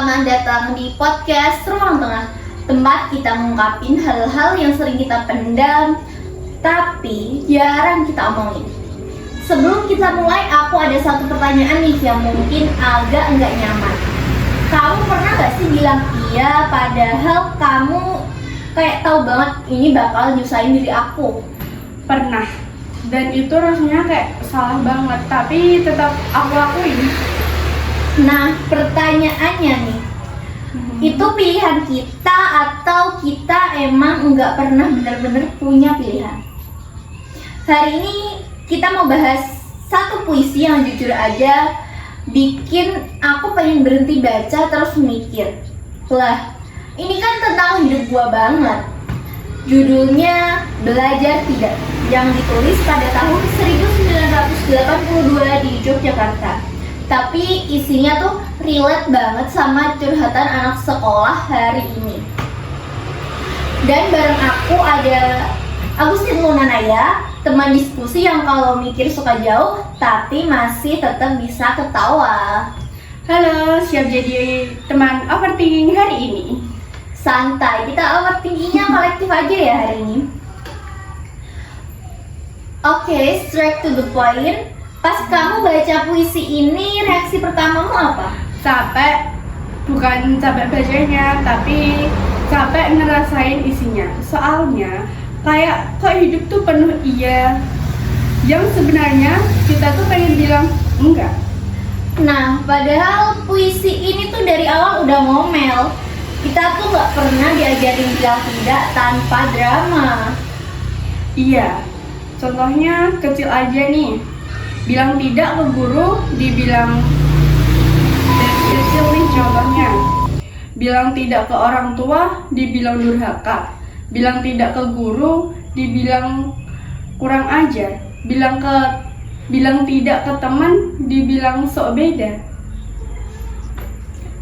selamat datang di podcast Ruang Tengah, tempat kita mengungkapin hal-hal yang sering kita pendam, tapi jarang kita omongin. Sebelum kita mulai, aku ada satu pertanyaan nih yang mungkin agak nggak nyaman. Kamu pernah nggak sih bilang iya, padahal kamu kayak tahu banget ini bakal nyusahin diri aku? Pernah, dan itu rasanya kayak salah banget, tapi tetap aku lakuin. Nah, pertanyaannya nih, itu pilihan kita atau kita emang nggak pernah benar-benar punya pilihan? Hari ini kita mau bahas satu puisi yang jujur aja bikin aku pengen berhenti baca terus mikir. Lah, ini kan tentang hidup gua banget. Judulnya Belajar Tidak, yang ditulis pada tahun 1982 di Yogyakarta. Tapi isinya tuh relate banget sama curhatan anak sekolah hari ini. Dan bareng aku ada Agustin Lunanaya, teman diskusi yang kalau mikir suka jauh tapi masih tetap bisa ketawa. Halo, siap jadi teman overthinking hari ini. Santai, kita overthinkingnya kolektif aja ya hari ini. Oke, straight to the point. Pas kamu baca puisi ini, reaksi pertamamu apa? Capek, bukan capek bacanya, tapi capek ngerasain isinya. Soalnya kayak kok hidup tuh penuh iya, yang sebenarnya kita tuh pengen bilang enggak. Nah, padahal puisi ini tuh dari awal udah ngomel. Kita tuh nggak pernah diajarin bilang tidak tanpa drama. Iya, contohnya kecil aja nih. Bilang tidak ke guru, dibilang dari kecil nih contohnya. Bilang tidak ke orang tua, dibilang durhaka. Bilang tidak ke guru, dibilang kurang ajar. Bilang tidak ke teman, dibilang sok beda.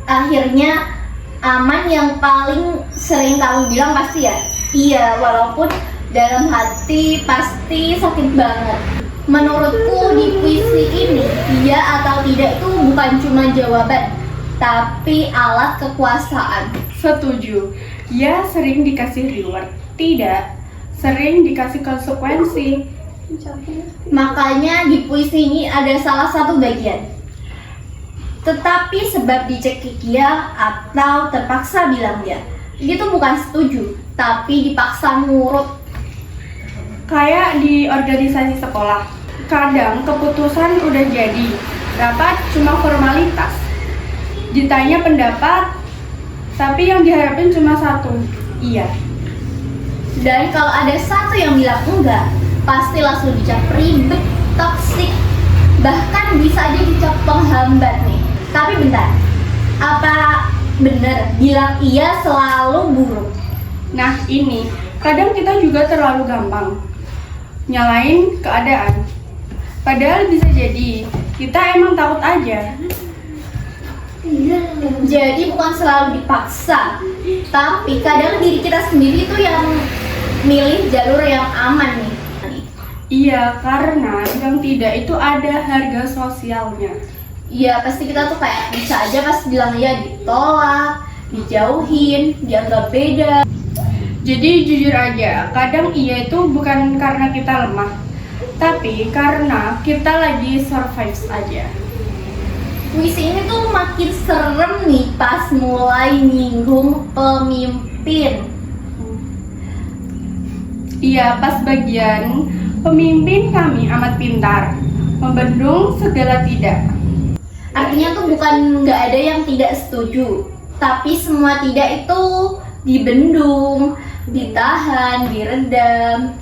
Akhirnya aman yang paling sering kamu bilang pasti ya iya, walaupun dalam hati pasti sakit banget. Menurutku di puisi ini iya atau tidak itu bukan cuma jawaban, tapi alat kekuasaan. Setuju, ya sering dikasih reward, tidak sering dikasih konsekuensi. Makanya di puisi ini ada salah satu bagian, tetapi sebab dicekik ya atau terpaksa bilang ya. Itu bukan setuju, tapi dipaksa nurut. Kayak di organisasi sekolah, kadang keputusan udah jadi, rapat cuma formalitas. Ditanya pendapat, tapi yang diharapin cuma satu, iya. Dan kalau ada satu yang bilang enggak, pasti langsung dicap ribet, toksik, bahkan bisa aja dicap penghambat nih. Tapi bentar, apa bener bilang iya selalu buruk? Nah ini, kadang kita juga terlalu gampang nyalain keadaan. Padahal bisa jadi kita emang takut aja. Jadi bukan selalu dipaksa, tapi kadang diri kita sendiri tuh yang milih jalur yang aman nih. Iya, karena yang tidak itu ada harga sosialnya. Iya, pasti kita tuh kayak bisa aja pas bilang iya ditolak, dijauhin, dianggap beda. Jadi jujur aja, kadang iya itu bukan karena kita lemah, tapi karena kita lagi survive aja. Puisi ini tuh makin serem nih pas mulai nyinggung pemimpin. Iya, pas bagian pemimpin kami amat pintar, membendung segala tidak. Artinya tuh bukan nggak ada yang tidak setuju, tapi semua tidak itu dibendung, ditahan, diredam.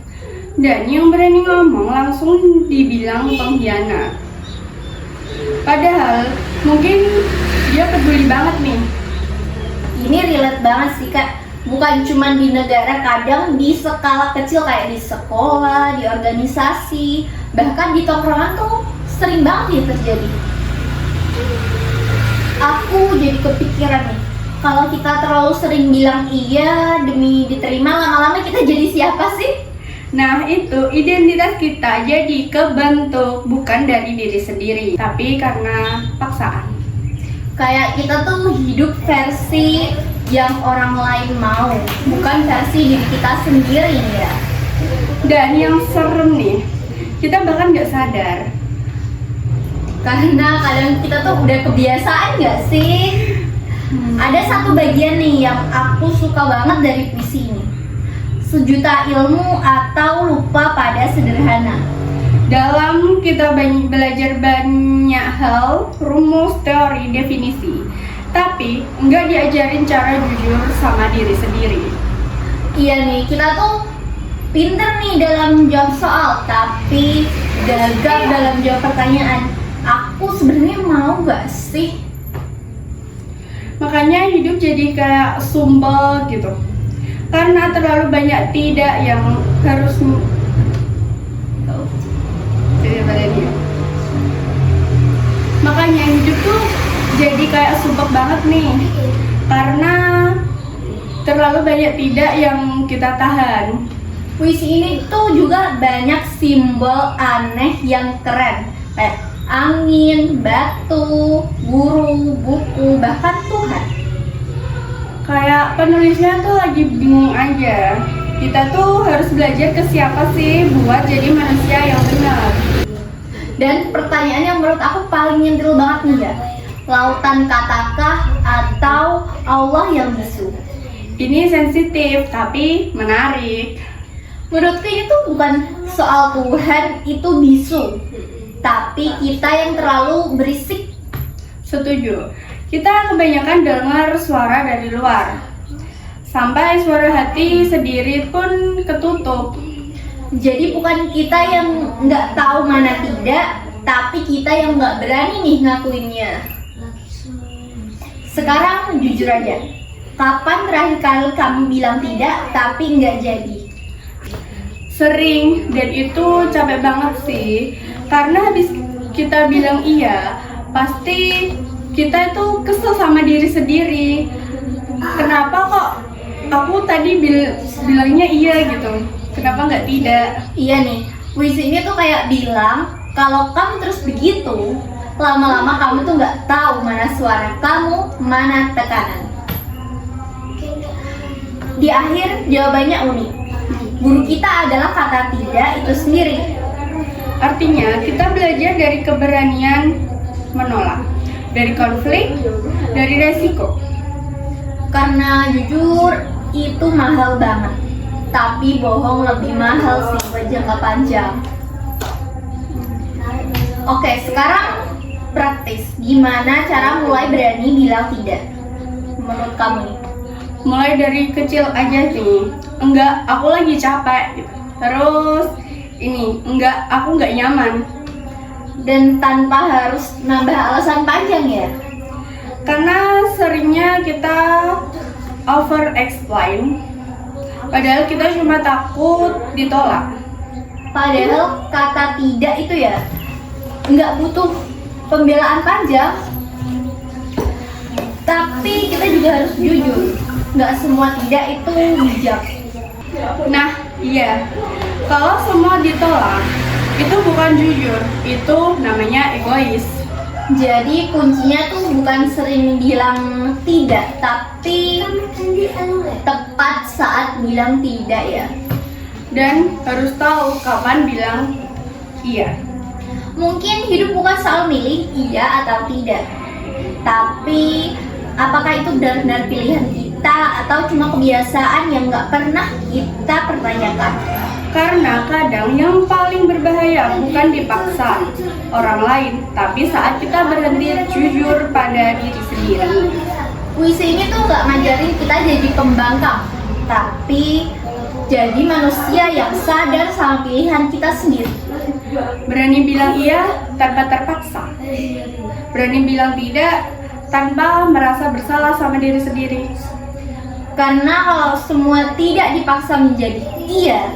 Dan yang berani ngomong langsung dibilang pengkhianat. Padahal mungkin dia peduli banget nih. Ini relate banget sih Kak. Bukan cuma di negara, kadang di skala kecil kayak di sekolah, di organisasi, bahkan di tongkrongan tuh sering banget ya terjadi. Aku jadi kepikiran nih, kalau kita terlalu sering bilang iya demi diterima, lama-lama kita jadi siapa sih? Nah itu, identitas kita jadi kebentuk bukan dari diri sendiri, tapi karena paksaan. Kayak kita tuh hidup versi yang orang lain mau, bukan versi diri kita sendiri ya. Dan yang serem nih, kita bahkan nggak sadar. Karena kadang kita tuh udah kebiasaan nggak sih? Ada satu bagian nih yang aku suka banget dari puisi ini. Sejuta ilmu atau lupa pada sederhana. Dalam kita belajar banyak hal, rumus, teori, definisi, tapi nggak diajarin cara jujur sama diri sendiri. Iya nih, kita tuh pinter nih dalam jawab soal, tapi gagal dalam jawab pertanyaan. Aku sebenarnya mau gak sih? Makanya hidup jadi kayak sumpel gitu. Karena terlalu banyak tidak yang harus Makanya hidup tuh jadi kayak sumpek banget nih. Karena terlalu banyak tidak yang kita tahan. Puisi ini tuh juga banyak simbol aneh yang keren, kayak angin, batu, guru, buku, bahkan Tuhan. Kayak penulisnya tuh lagi bingung aja. Kita tuh harus belajar ke siapa sih buat jadi manusia yang benar. Dan pertanyaan yang menurut aku paling nyentil banget nih ya, lautan katakah atau Allah yang bisu? Ini sensitif tapi menarik. Menurutku itu bukan soal Tuhan itu bisu, tapi kita yang terlalu berisik. Setuju. Kita kebanyakan dengar suara dari luar. Sampai suara hati sendiri pun ketutup. Jadi bukan kita yang nggak tahu mana tidak, tapi kita yang nggak berani nih ngakuinnya. Sekarang jujur aja, kapan terakhir kali kamu bilang tidak tapi nggak jadi? Sering, dan itu capek banget sih. Karena habis kita bilang iya, pasti kita itu kesel sama diri sendiri. Kenapa kok aku tadi bilangnya iya gitu? Kenapa nggak tidak? Iya nih, puisi ini tuh kayak bilang kalau kamu terus begitu, lama-lama kamu tuh nggak tahu mana suara kamu, mana tekanan. Di akhir jawabannya unik. Guru kita adalah kata tidak itu sendiri. Artinya kita belajar dari keberanian menolak, dari konflik, dari resiko. Karena jujur itu mahal banget, tapi bohong lebih mahal sih buat jangka panjang. Oke, sekarang praktis. Gimana cara mulai berani bilang tidak? Menurut kamu nih? Mulai dari kecil aja nih. Enggak, aku lagi capek gitu. Terus ini, enggak, aku nggak nyaman. Dan tanpa harus nambah alasan panjang ya? Karena seringnya kita over explain, padahal kita cuma takut ditolak. Padahal kata tidak itu ya nggak butuh pembelaan panjang, tapi kita juga harus jujur. Nggak semua tidak itu bijak. Nah, iya. Kalau semua ditolak, itu bukan jujur, itu namanya egois. Jadi kuncinya tuh bukan sering bilang tidak, tapi tepat saat bilang tidak ya. Dan harus tahu kapan bilang iya. Mungkin hidup bukan soal milih iya atau tidak, tapi apakah itu benar-benar pilihan kita atau cuma kebiasaan yang nggak pernah kita pertanyakan. Karena kadang yang paling berbahaya bukan dipaksa orang lain, tapi saat kita berhenti jujur pada diri sendiri. Puisi ini tuh nggak ngajarin kita jadi pembangkang, tapi jadi manusia yang sadar sama pilihan kita sendiri. Berani bilang iya tanpa terpaksa. Berani bilang tidak tanpa merasa bersalah sama diri sendiri. Karena kalau semua tidak dipaksa menjadi iya,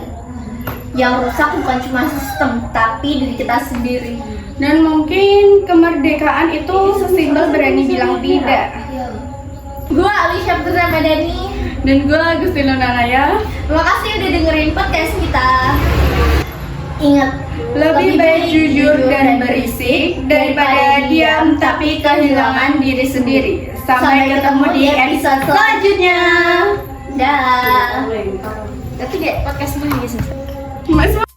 yang rusak bukan cuma sistem, tapi diri kita sendiri. Dan mungkin kemerdekaan itu sesimpel berani bilang tidak. Gua Alicia Putra Madani. Dan gue Agustina Naraya. Terima kasih udah dengerin podcast kita. Ingat, Lebih baik jujur dan berisik daripada diam tapi kehilangan diri sendiri. Sampai ketemu di episode selanjutnya. Dah. Tapi dek podcast mana ya? Mas